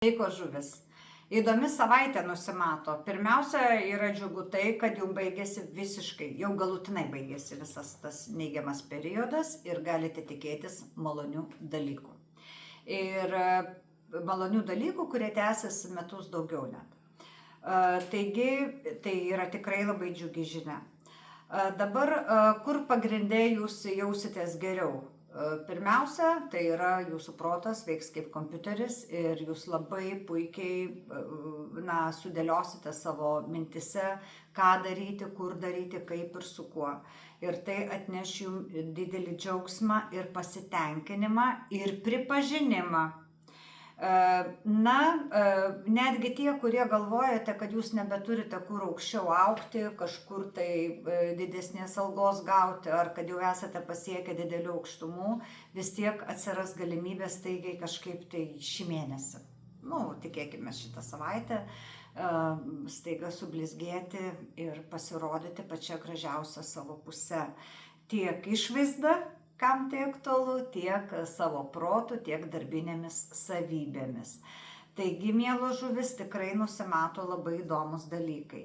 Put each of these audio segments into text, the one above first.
Sveikos žuvis. Įdomi savaitė nusimato. Pirmiausia, yra džiugu tai, kad jau baigėsi visiškai, jau galutinai baigėsi visas tas neigiamas periodas ir galite tikėtis malonių dalykų. Ir malonių dalykų, kurie tęsiasi metus daugiau net. Taigi, tai yra tikrai labai džiugi žinia. Dabar, kur pagrindė jūs jausitės geriau? Pirmiausia, tai yra jūsų protas veiks kaip kompiuteris ir jūs labai puikiai sudėliosite savo mintise, ką daryti, kur daryti, kaip ir su kuo. Ir tai atneš jums didelį džiaugsmą ir pasitenkinimą ir pripažinimą. Netgi tie, kurie galvojate, kad jūs nebeturite kur aukščiau augti, kažkur tai didesnės algos gauti, ar kad jau esate pasiekę didelių aukštumų, vis tiek atsiras galimybė staigiai kažkaip tai šį mėnesį. Tikėkime šitą savaitę, staiga sublizgėti ir pasirodyti pačia gražiausia savo puse. Tiek išvaizda, kam tai aktualu, tiek savo protu, tiek darbinėmis savybėmis. Taigi, mielos žuvis, tikrai nusimato labai įdomus dalykai.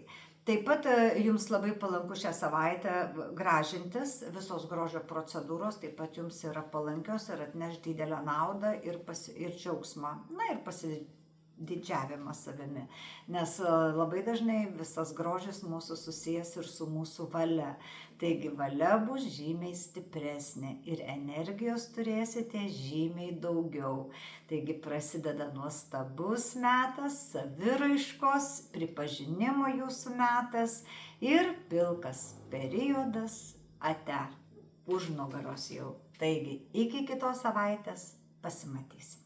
Taip pat jums labai palanku šią savaitę gražintis, visos grožio procedūros taip pat jums yra palankios ir atneš didelę naudą ir džiaugsmą, ir pasididžiavimą savimi. Nes labai dažnai visas grožis mūsų susijęs ir su mūsų valia. Taigi valia bus žymiai stipresnė ir energijos turėsite žymiai daugiau. Taigi prasideda nuostabus metas, saviraiškos, pripažinimo jūsų metas ir pilkas periodas ate, už nugaros jau. Taigi iki kitos savaitės pasimatysim.